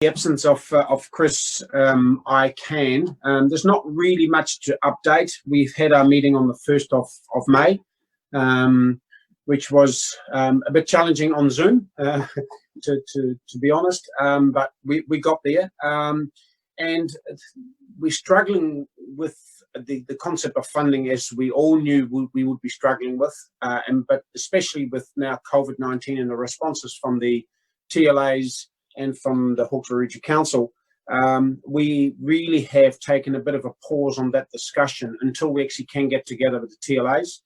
the absence of Chris, I can. There's not really much to update. We've had our meeting on the 1st of May, which was a bit challenging on Zoom, to be honest, but we got there. And we're struggling with the concept of funding, as we all knew we would be struggling with, but especially with now COVID-19 and the responses from the TLAs and from the Hawkesbury Regional Council. We really have taken a bit of a pause on that discussion until we actually can get together with the TLAs.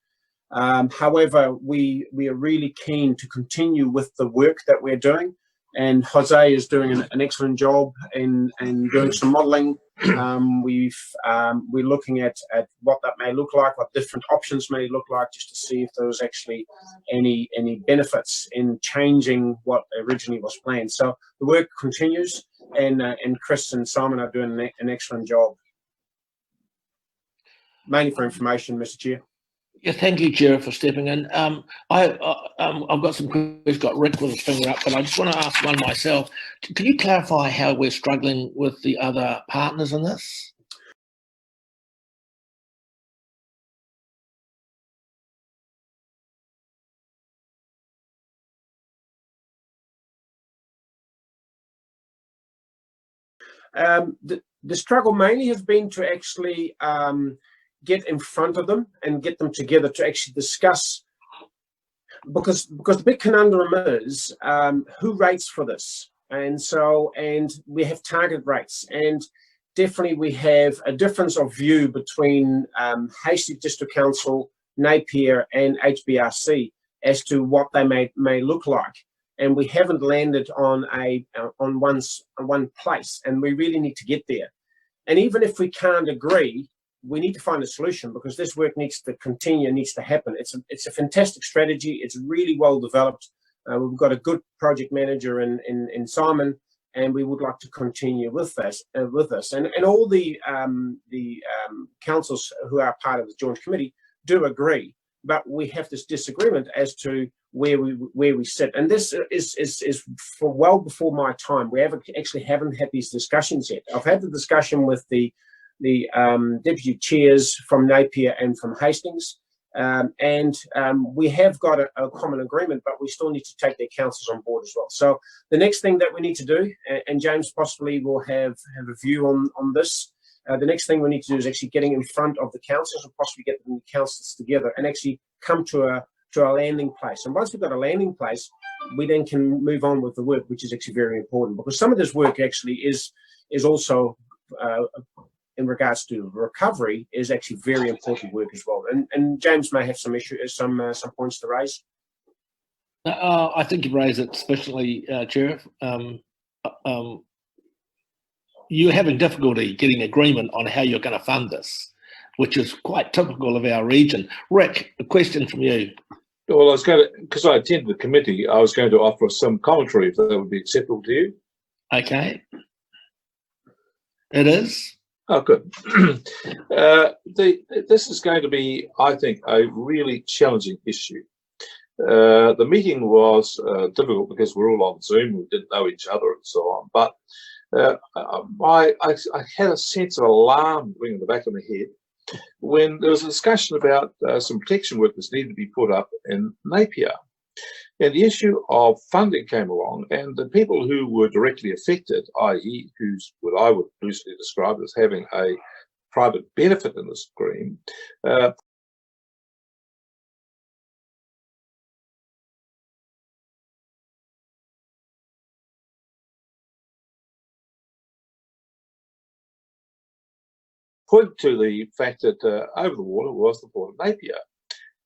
However, we are really keen to continue with the work that we're doing, and Jose is doing an excellent job in doing some modelling. We're looking at what that may look like, what different options may look like, just to see if there was actually any benefits in changing what originally was planned. So the work continues, and Chris and Simon are doing an excellent job. Mainly for information, Mr. Chair. Yeah, thank you, Chair, for stepping in. I've got some questions. Got Rick with his finger up, but I just want to ask one myself. Can you clarify how we're struggling with the other partners in this? The struggle mainly has been to actually get in front of them and get them together to actually discuss, because the big conundrum is who rates for this, and we have target rates, and definitely we have a difference of view between Hastings District Council, Napier and HBRC as to what they may look like, and we haven't landed on one place, and we really need to get there. And even if we can't agree, we need to find a solution, because this work needs to continue, needs to happen. It's a fantastic strategy. It's really well developed. We've got a good project manager in Simon, and we would like to continue with this. And all the councils who are part of the Joint Committee do agree, but we have this disagreement as to where we sit. And this is for well before my time. We haven't had these discussions yet. I've had the discussion with the deputy chairs from Napier and from Hastings, and we have got a common agreement, but we still need to take their councils on board as well. So the next thing that we need to do, and James possibly will have a view on this, the next thing we need to do is actually getting in front of the councils and possibly get the councils together and actually come to a landing place. And once we've got a landing place, we then can move on with the work, which is actually very important, because some of this work actually is also in regards to recovery, is actually very important work as well. And James may have some points to raise. I think you raised it, especially, Chair. You're having difficulty getting agreement on how you're going to fund this, which is quite typical of our region. Rick, a question from you. Well, I was going to, because I attended the committee, I was going to offer some commentary, if that would be acceptable to you. Okay. It is. Oh, good. This is going to be, I think, a really challenging issue. The meeting was difficult because we're all on Zoom, we didn't know each other and so on. But I had a sense of alarm ring in the back of my head when there was a discussion about some protection workers needed to be put up in Napier. And the issue of funding came along, and the people who were directly affected, i.e. what I would loosely describe as having a private benefit in the scheme, pointed to the fact that over the water was the port of Napier.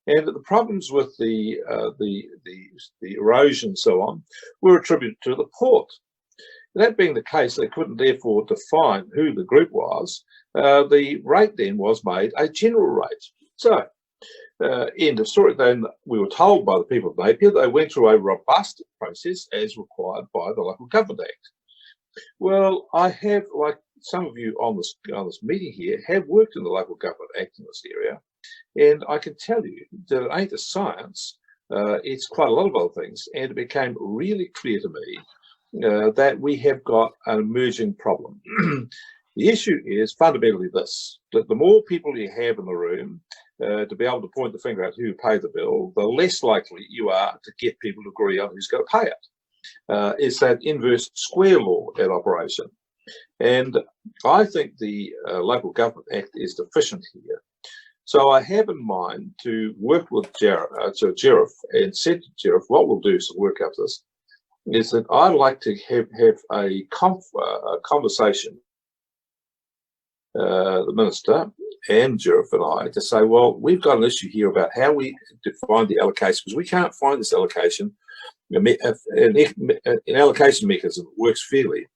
And the problems with the erosion and so on were attributed to the port. That being the case, they couldn't therefore define who the group was. The rate then was made a general rate. So, end of story. Then we were told by the people of Napier they went through a robust process as required by the Local Government Act. Well, I have, like some of you on this meeting here, have worked in the Local Government Act in this area. And I can tell you that it ain't a science, it's quite a lot of other things. And it became really clear to me that we have got an emerging problem. The issue is fundamentally this, that the more people you have in the room to be able to point the finger at who paid the bill, the less likely you are to get people to agree on who's going to pay it. It's that inverse square law at operation. And I think the Local Government Act is deficient here. So I have in mind to work with Gerard and said to Gerard, what we'll do to work out this is that I'd like to have a conversation, the Minister and Gerard and I, to say, well, we've got an issue here about how we define the allocation, because we can't find this allocation, an allocation mechanism that works fairly.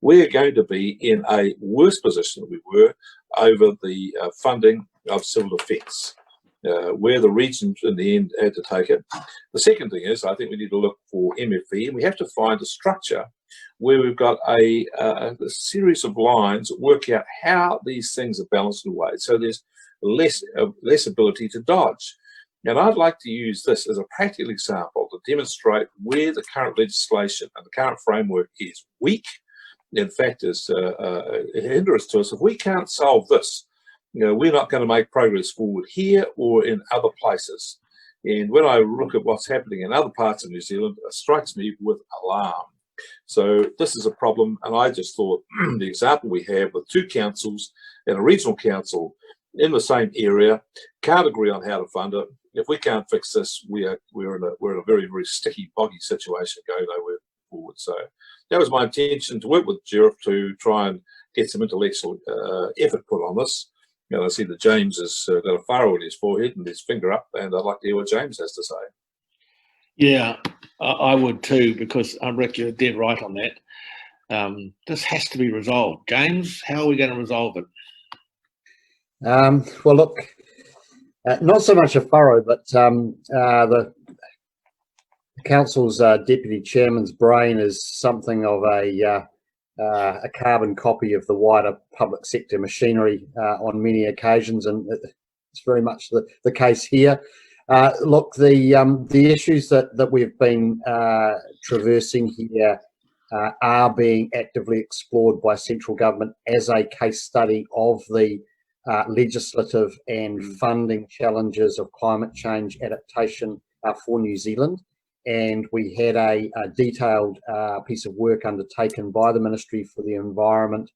We're going to be in a worse position than we were over the funding of civil defence, where the regions in the end had to take it. The second thing is, I think we need to look for MFE, and we have to find a structure where we've got a series of lines that work out how these things are balanced in a way, so there's less ability to dodge. And I'd like to use this as a practical example to demonstrate where the current legislation and the current framework is weak. In fact, is a hindrance to us. If we can't solve this, we're not going to make progress forward here or in other places. And when I look at what's happening in other parts of New Zealand, it strikes me with alarm. So this is a problem, and I just thought the example we have with two councils and a regional council in the same area can't agree on how to fund it. If we can't fix this, we're in a very, very sticky, boggy situation going nowhere forward. So that was my intention, to work with Gerard to try and get some intellectual effort put on this. I see that James has got a furrow in his forehead and his finger up, and I'd like to hear what James has to say. Yeah, I would too, because I reckon you're dead right on that. This has to be resolved. James, how are we going to resolve it? Well, look, not so much a furrow, but the council's deputy chairman's brain is something of a carbon copy of the wider public sector machinery on many occasions, and it's very much the case here. Look, the issues that we've been traversing here are being actively explored by central government as a case study of the legislative and funding challenges of climate change adaptation for New Zealand. And we had a detailed piece of work undertaken by the Ministry for the Environment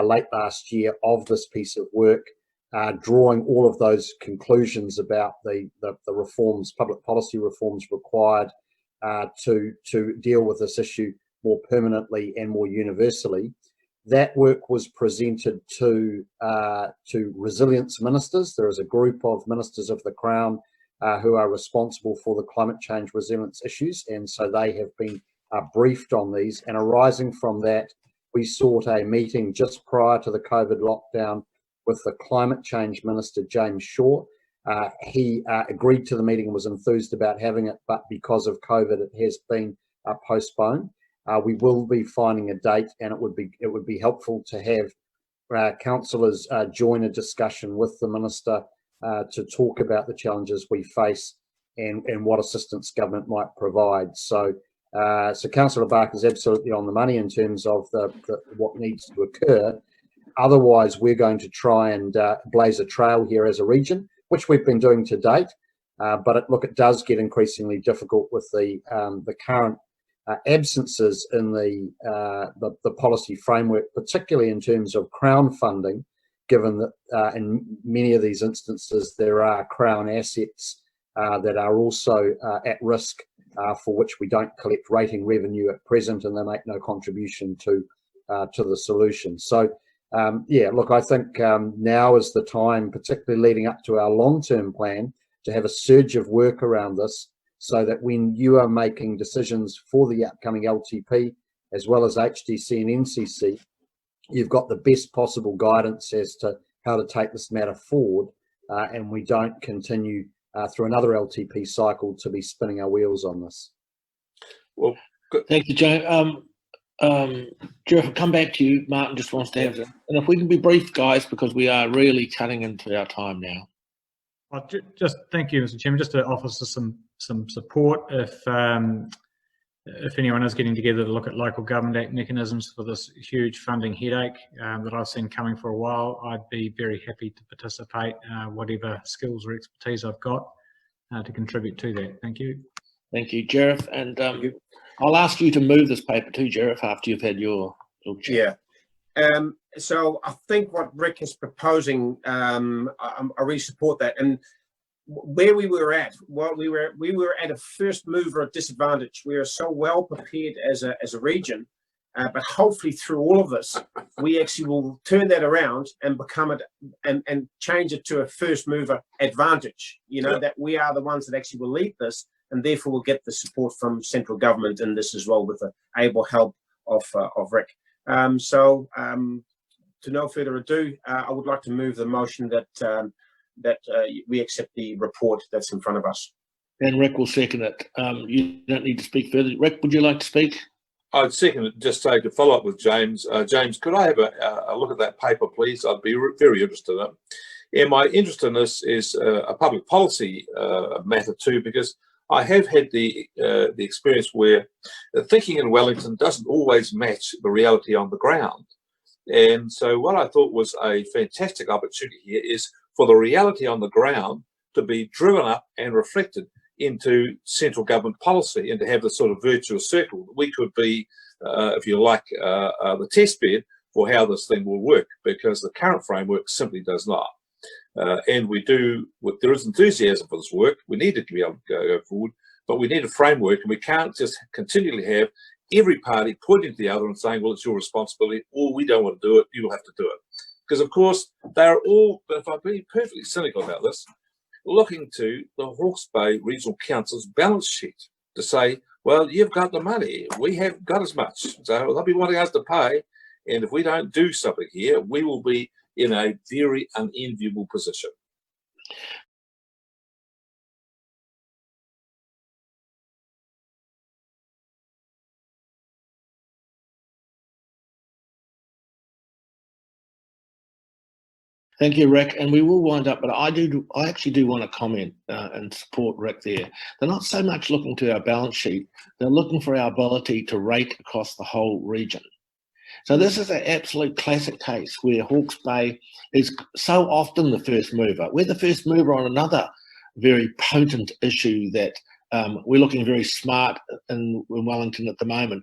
late last year of this piece of work, drawing all of those conclusions about the reforms, public policy reforms required to deal with this issue more permanently and more universally. That work was presented to resilience ministers. There is a group of ministers of the Crown who are responsible for the climate change resilience issues, and so they have been briefed on these. And arising from that, we sought a meeting just prior to the COVID lockdown with the Climate Change Minister, James Shaw. He agreed to the meeting and was enthused about having it, but because of COVID, it has been postponed. We will be finding a date, and it would be helpful to have councillors join a discussion with the Minister to talk about the challenges we face and what assistance government might provide. So Councillor Barker is absolutely on the money in terms of what needs to occur. Otherwise, we're going to try and blaze a trail here as a region, which we've been doing to date. But it does get increasingly difficult with the current absences in the policy framework, particularly in terms of Crown funding, given that in many of these instances there are Crown assets that are also at risk, for which we don't collect rating revenue at present, and they make no contribution to the solution. So yeah, look, I think now is the time, particularly leading up to our long-term plan, to have a surge of work around this, so that when you are making decisions for the upcoming LTP, as well as HDC and NCC, you've got the best possible guidance as to how to take this matter forward, and we don't continue through another LTP cycle to be spinning our wheels on this. Well, good. Thank you, Joe. Jeff, I'll come back to you. Martin just wants to have it. And if we can be brief, guys, because we are really cutting into our time now. Well, just thank you, Mr. Chairman. Just to offer some support, if if anyone is getting together to look at local government act mechanisms for this huge funding headache that I've seen coming for a while, I'd be very happy to participate, whatever skills or expertise I've got to contribute to that. Thank you. Thank you, Jareth. And I'll ask you to move this paper too, Jareth, after you've had your chat. Yeah. So I think what Rick is proposing, I really support that. And where we were at, well, we were at a first mover disadvantage. We are so well prepared as a region, but hopefully through all of this, we actually will turn that around and become it and change it to a first mover advantage. You know, that we are the ones that actually will lead this, and therefore will get the support from central government in this as well, with the able help of Rick. To no further ado, I would like to move the motion that we accept the report that's in front of us. And Rick will second it. You don't need to speak further. Rick, would you like to speak? I'd second it. Just say to follow up with James. James, could I have a look at that paper, please? I'd be very interested in it. And my interest in this is a public policy matter too, because I have had the experience where thinking in Wellington doesn't always match the reality on the ground. And so what I thought was a fantastic opportunity here is for the reality on the ground to be driven up and reflected into central government policy, and to have this sort of virtuous circle. We could be, if you like, the test bed for how this thing will work, because the current framework simply does not. And there is enthusiasm for this work. We need to be able to go forward, but we need a framework, and we can't just continually have every party pointing to the other and saying, well, it's your responsibility, or we don't want to do it, you'll have to do it. Because, of course, they're all, if I'm being perfectly cynical about this, looking to the Hawke's Bay Regional Council's balance sheet to say, well, you've got the money, we haven't got as much, so they'll be wanting us to pay, and if we don't do something here, we will be in a very unenviable position. Thank you, Rick. And we will wind up, but I actually do want to comment and support Rick there. They're not so much looking to our balance sheet, they're looking for our ability to rate across the whole region. So this is an absolute classic case where Hawke's Bay is so often the first mover. We're the first mover on another very potent issue that we're looking very smart in Wellington at the moment.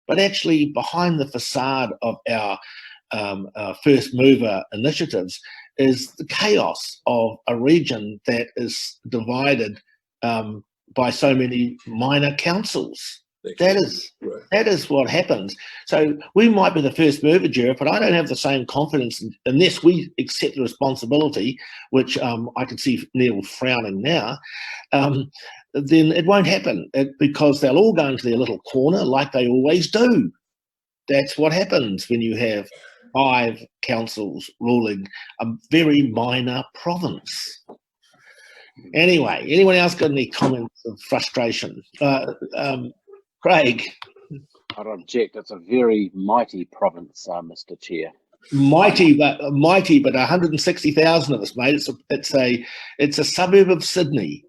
But actually behind the facade of our first mover initiatives is the chaos of a region that is divided by so many minor councils. That is what happens. So we might be the first mover, Jareth, but I don't have the same confidence unless we accept the responsibility, which I can see Neil frowning now. Then it won't happen because they'll all go into their little corner like they always do. That's what happens when you have 5 councils ruling a very minor province. Anyway, anyone else got any comments of frustration? Craig? I'd object. It's a very mighty province, Mr. Chair. Mighty, but 160,000 of us, mate. It's a suburb of Sydney.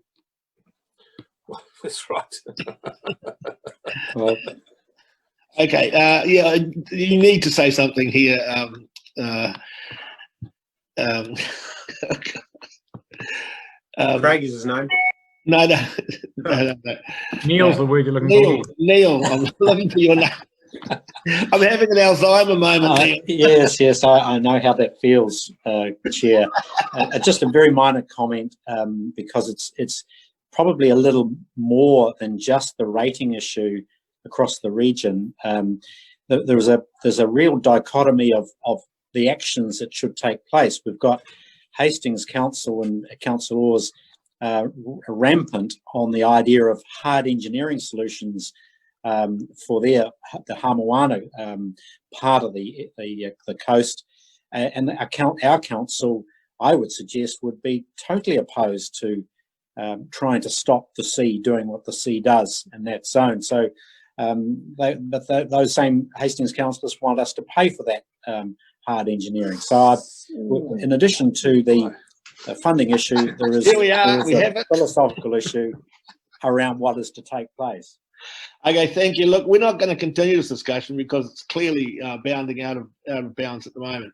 That's right. Well, okay, yeah, you need to say something here. Craig is his name. No. Neil's the word you're looking for. Neil, I'm looking for your name. I'm having an Alzheimer moment, Neil. Yes, I know how that feels, Chair. Just a very minor comment, because it's probably a little more than just the rating issue across the region. There's a real dichotomy of the actions that should take place. We've got Hastings Council and councillors rampant on the idea of hard engineering solutions for the Hamoana part of the coast, and our council, I would suggest, would be totally opposed to trying to stop the sea doing what the sea does in that zone. So Those same Hastings councillors want us to pay for that hard engineering. So in addition to the funding issue, there is, Here we are, we have a it. philosophical issue around what is to take place. Okay, thank you. Look, we're not going to continue this discussion because it's clearly bounding out of bounds at the moment.